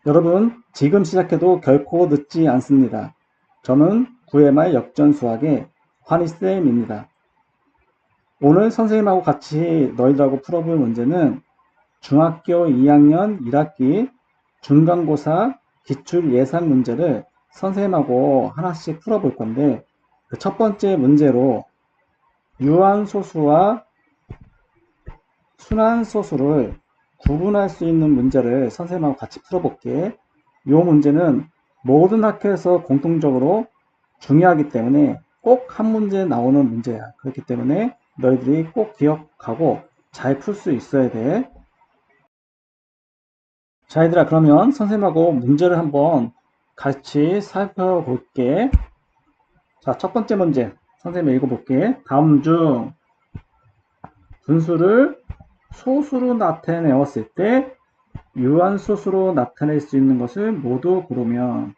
여러분, 지금 시작해도 결코 늦지 않습니다. 저는 9회말 역전수학의 환희쌤입니다. 오늘 선생님하고 같이 너희들하고 풀어볼 문제는 중학교 2학년 1학기 중간고사 기출 예상 문제를 선생님하고 하나씩 풀어볼 건데, 그 첫 번째 문제로 유한소수와 순환소수를 구분할 수 있는 문제를 선생님하고 같이 풀어볼게. 이 문제는 모든 학교에서 공통적으로 중요하기 때문에 꼭 한 문제 나오는 문제야. 그렇기 때문에 너희들이 꼭 기억하고 잘 풀 수 있어야 돼. 자, 얘들아, 그러면 선생님하고 문제를 한번 같이 살펴볼게. 자, 첫 번째 문제 선생님이 읽어볼게. 다음 중 분수를 소수로 나타내었을 때 유한소수로 나타낼 수 있는 것을 모두 고르면,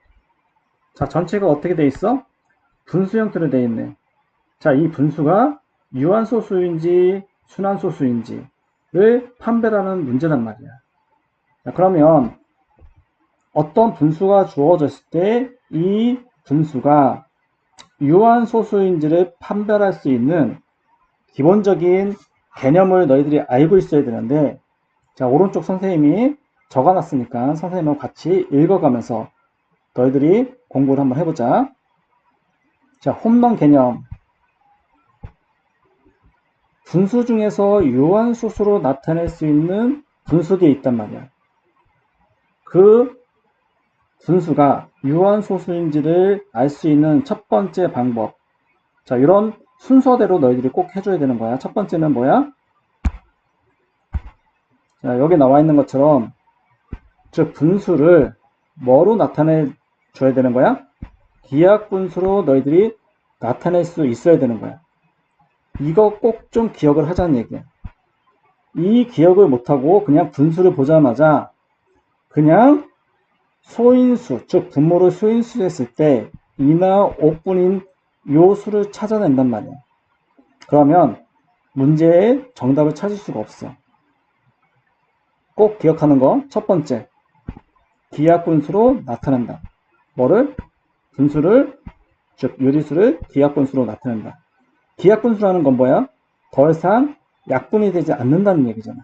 자, 전체가 어떻게 돼 있어? 분수 형태로 돼 있네. 자, 이 분수가 유한소수인지 순환소수인지를 판별하는 문제란 말이야. 자, 그러면 어떤 분수가 주어졌을 때 이 분수가 유한소수인지를 판별할 수 있는 기본적인 개념을 너희들이 알고 있어야 되는데, 자, 오른쪽 선생님이 적어놨으니까 선생님하고 같이 읽어가면서 너희들이 공부를 한번 해보자. 자, 홈런 개념. 분수 중에서 유한소수로 나타낼 수 있는 분수들이 있단 말이야. 그 분수가 유한소수인지를 알 수 있는 첫 번째 방법. 자, 이런 순서대로 너희들이 꼭 해줘야 되는 거야. 첫 번째는 뭐야? 자, 여기 나와 있는 것처럼 즉 분수를 뭐로 나타내 줘야 되는 거야? 기하분수로 너희들이 나타낼 수 있어야 되는 거야. 이거 꼭 좀 기억을 하자는 얘기야. 이 기억을 못하고 그냥 분수를 보자마자 그냥 소인수, 즉 분모를 소인수 했을 때 2나 5분인 요 수를 찾아낸단 말이야. 그러면 문제의 정답을 찾을 수가 없어. 꼭 기억하는 거 첫 번째, 기하분수로 나타낸다. 뭐를? 분수를, 즉 유리수를 기하분수로 나타낸다. 기하분수라는 건 뭐야? 더 이상 약분이 되지 않는다는 얘기잖아.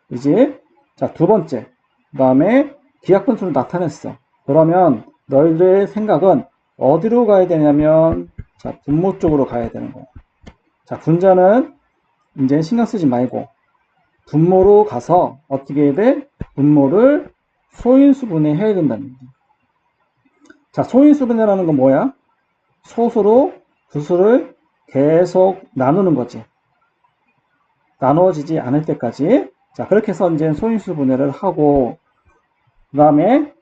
그지? 자, 두 번째, 그 다음에 기하분수를 나타냈어. 그러면 너희들의 생각은 어디로 가야 되냐면, 자, 분모 쪽으로 가야 되는 거야. 자, 분자는 이제 신경 쓰지 말고 분모로 가서 어떻게 해야 돼? 분모를 소인수분해 해야 된다는 얘기. 자, 소인수분해라는 건 뭐야? 소수로 부수를 계속 나누는 거지. 나누어지지 않을 때까지. 자, 그렇게 해서 이제 소인수분해를 하고, 그 다음에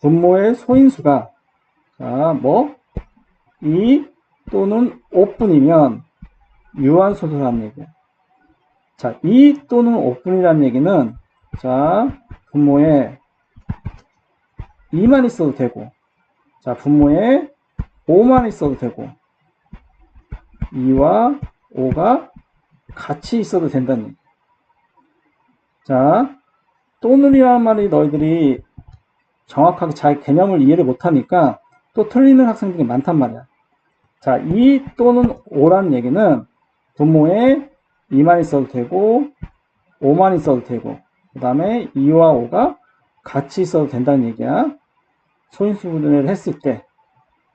분모의 소인수가, 자, 뭐, 2 또는 5분이면 유한소수라는 얘기야. 자, 2 또는 5분이라는 얘기는, 자, 분모에 2만 있어도 되고, 자, 분모에 5만 있어도 되고, 2와 5가 같이 있어도 된다는 얘기. 자, 또는이라는 말이 너희들이 정확하게 잘 개념을 이해를 못하니까 또 틀리는 학생들이 많단 말이야. 자, 2 또는 5라는 얘기는 분모에 2만 있어도 되고 5만 있어도 되고, 그 다음에 2와 5가 같이 있어도 된다는 얘기야. 소인수 분해를 했을 때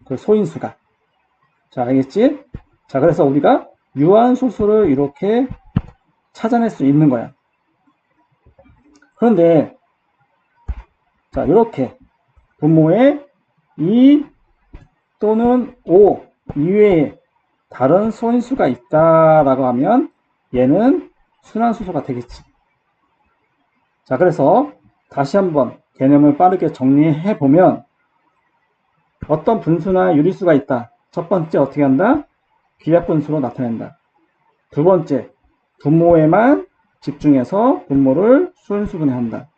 그 소인수가. 자, 알겠지? 자, 그래서 우리가 유한소수를 이렇게 찾아낼 수 있는 거야. 그런데 자, 이렇게 분모에 2 또는 5 이외에 다른 소인수가 있다라고 하면 얘는 순환소수가 되겠지. 자, 그래서 다시 한번 개념을 빠르게 정리해 보면, 어떤 분수나 유리수가 있다. 첫 번째 어떻게 한다? 기하분수로 나타낸다. 두 번째, 분모에만 집중해서 분모를 소인수분해한다.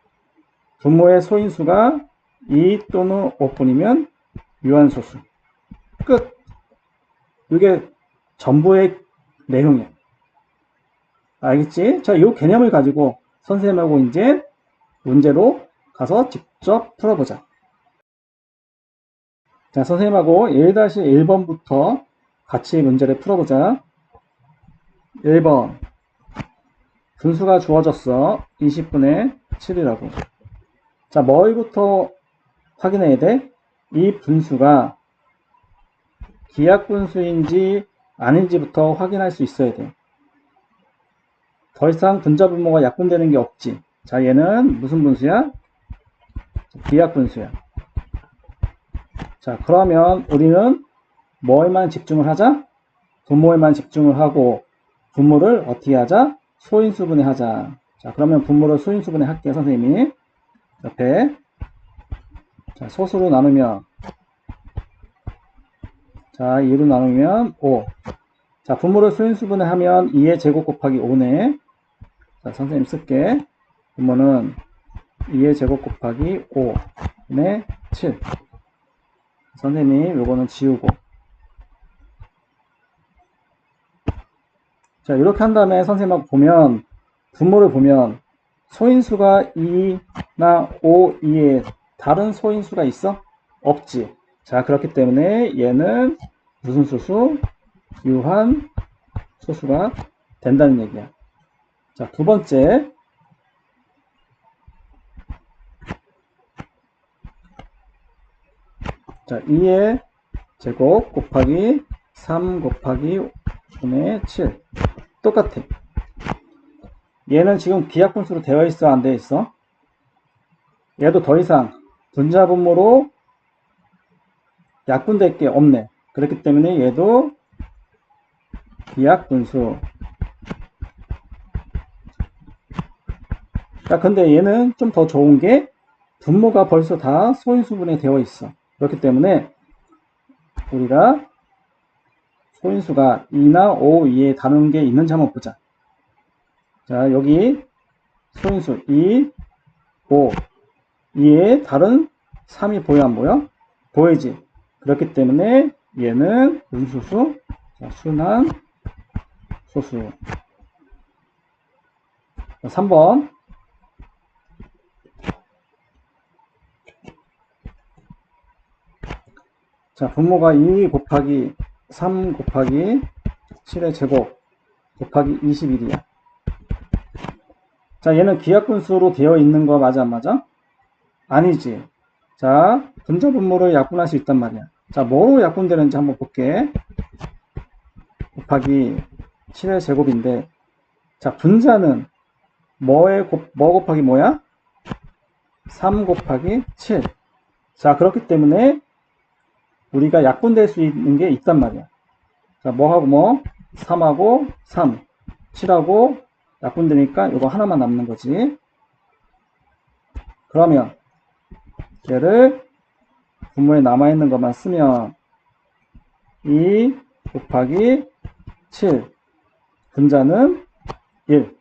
분모의 소인수가 2 또는 5분이면 유한소수. 끝. 이게 전부의 내용이야. 알겠지? 자, 이 개념을 가지고 선생님하고 이제 문제로 가서 직접 풀어보자. 자, 선생님하고 1-1번부터 같이 문제를 풀어보자. 1번. 분수가 주어졌어. 20분의 7이라고. 자, 뭐부터 확인해야 돼? 이 분수가 기하분수인지 아닌지부터 확인할 수 있어야 돼. 더 이상 분자분모가 약분되는 게 없지. 자, 얘는 무슨 분수야? 기하분수야. 자, 그러면 우리는 뭐에만 집중을 하자? 분모에만 집중을 하고 분모를 어떻게 하자? 소인수분해 하자. 자, 그러면 분모를 소인수분해 할게요, 선생님이. 옆에. 자, 소수로 나누면, 자, 2로 나누면 5. 자, 분모를 소인수분해 하면 2의 제곱 곱하기 5네. 자, 선생님 쓸게. 분모는 2의 제곱 곱하기 5네 7. 선생님이 요거는 지우고. 자, 이렇게 한 다음에 선생님하고 보면, 분모를 보면, 소인수가 2나 5, 2에 다른 소인수가 있어? 없지. 자, 그렇기 때문에 얘는 무슨 소수? 유한 소수가 된다는 얘기야. 자, 두 번째. 자, 2의 제곱 곱하기 3 곱하기 5분의 7. 똑같아. 얘는 지금 기하분수로 되어 있어, 안 되어 있어? 얘도 더 이상 분자분모로 약분될 게 없네. 그렇기 때문에 얘도 기하분수. 자, 근데 얘는 좀 더 좋은 게 분모가 벌써 다 소인수분해 되어 있어. 그렇기 때문에 우리가 소인수가 2나 5, 2에 다른 게 있는지 한번 보자. 자, 여기 소인수 2, 5, 2에 다른 3이 보여, 안 보여? 보이지? 그렇기 때문에 얘는 무슨 소수? 자, 순한 소수. 자, 3번. 자, 분모가 2 곱하기 3 곱하기 7의 제곱 곱하기 21이야. 자, 얘는 기하분수로 되어 있는 거 맞아, 안 맞아? 아니지. 자, 분자분모를 약분할 수 있단 말이야. 자, 뭐로 약분되는지 한번 볼게. 곱하기 7의 제곱인데, 자, 분자는 뭐 곱하기 뭐야? 3 곱하기 7. 자, 그렇기 때문에 우리가 약분될 수 있는 게 있단 말이야. 자, 뭐하고 뭐? 3하고 3, 7하고 약분되니까 이거 하나만 남는 거지. 그러면 얘를 분모에 남아있는 것만 쓰면 2 곱하기 7, 분자는 1.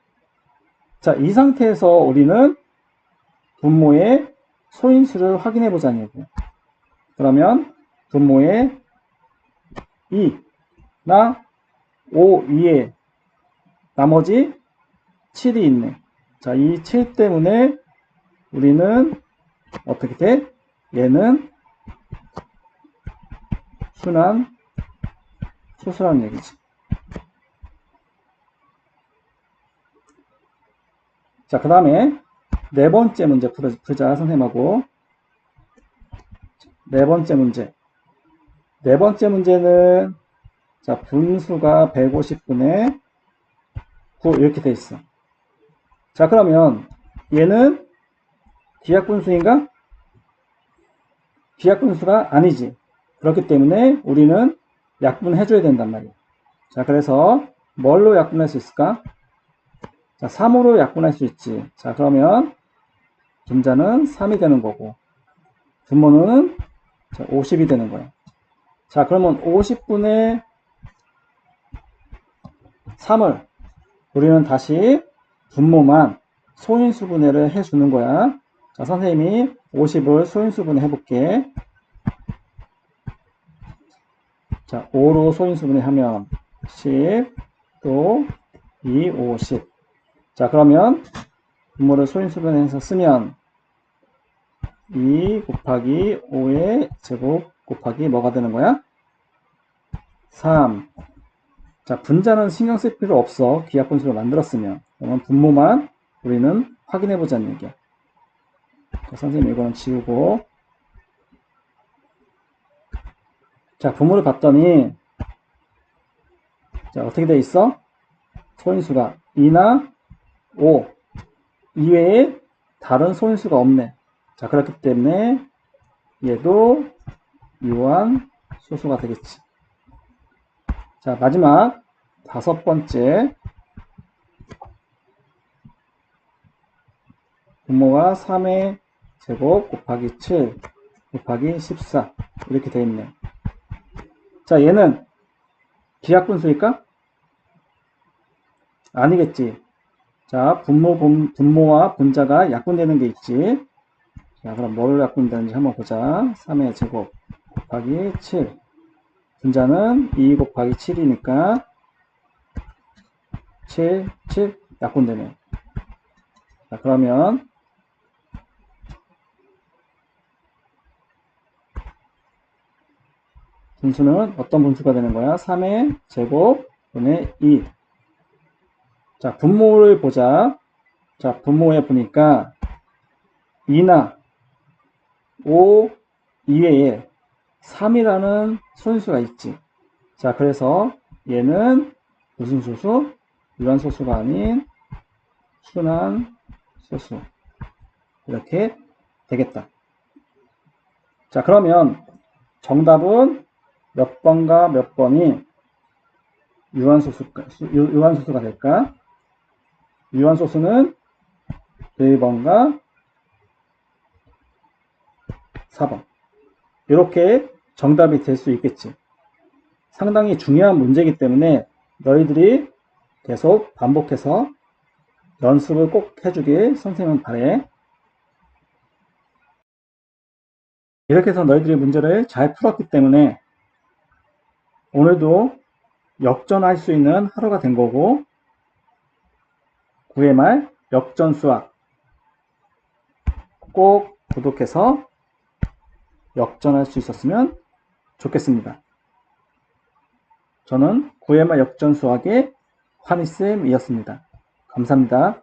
자, 이 상태에서 우리는 분모의 소인수를 확인해 보자는 얘기예요. 그러면 분모에 2나 5 위에 나머지 7이 있네. 자, 이 7 때문에 우리는 어떻게 돼? 얘는 순한 소수라는 얘기지. 자, 그 다음에 네 번째 문제 풀자, 선생님하고. 네 번째 문제. 네 번째 문제는, 자, 분수가 150분의 9 이렇게 돼 있어. 자, 그러면 얘는 기하분수인가? 기하분수가 아니지. 그렇기 때문에 우리는 약분해줘야 된단 말이야. 자, 그래서 뭘로 약분할 수 있을까? 자, 3으로 약분할 수 있지. 자, 그러면 분자는 3이 되는 거고 분모는 50이 되는 거야. 자, 그러면 50분의 3을 우리는 다시 분모만 소인수분해를 해주는 거야. 자, 선생님이 50을 소인수분해 해볼게. 자, 5로 소인수분해 하면 10, 또 2, 50. 자, 그러면 분모를 소인수분해해서 쓰면 2 곱하기 5의 제곱 곱하기 뭐가 되는 거야? 3. 자, 분자는 신경 쓸 필요 없어. 기하분수를 만들었으면. 그러면 분모만 우리는 확인해 보자는 얘기야. 자, 선생님 이거는 지우고. 자, 분모를 봤더니 자, 어떻게 돼 있어? 소인수가 2나 5 이외에 다른 소인수가 없네. 자, 그렇기 때문에 얘도 유한 소수가 되겠지. 자, 마지막 5번째. 분모가 3의 제곱 곱하기 7 곱하기 14 이렇게 되어 있네. 자, 얘는 기하분수일까? 아니겠지. 자, 분모와 분자가 약분되는 게 있지. 자, 그럼 뭐를 약분되는지 한번 보자. 3의 제곱 곱하기 7. 분자는 2 곱하기 7이니까 7 약분되네. 자, 그러면 분수는 어떤 분수가 되는 거야? 3의 제곱 분의 2. 자, 분모를 보자. 자, 분모에 보니까 2나 5 이외에 3이라는 소인수가 있지. 자, 그래서 얘는 무슨 소수? 유한소수가 아닌 순환소수. 이렇게 되겠다. 자, 그러면 정답은 몇 번과 몇 번이 유한소수가 될까? 유한소수는 1번과 4번. 이렇게 정답이 될 수 있겠지. 상당히 중요한 문제이기 때문에 너희들이 계속 반복해서 연습을 꼭 해주길 선생님은 바래. 이렇게 해서 너희들이 문제를 잘 풀었기 때문에 오늘도 역전할 수 있는 하루가 된 거고 9회 말 역전수학 꼭 구독해서 역전할 수 있었으면 좋겠습니다. 저는 9회 말 역전수학의 환희쌤이었습니다. 감사합니다.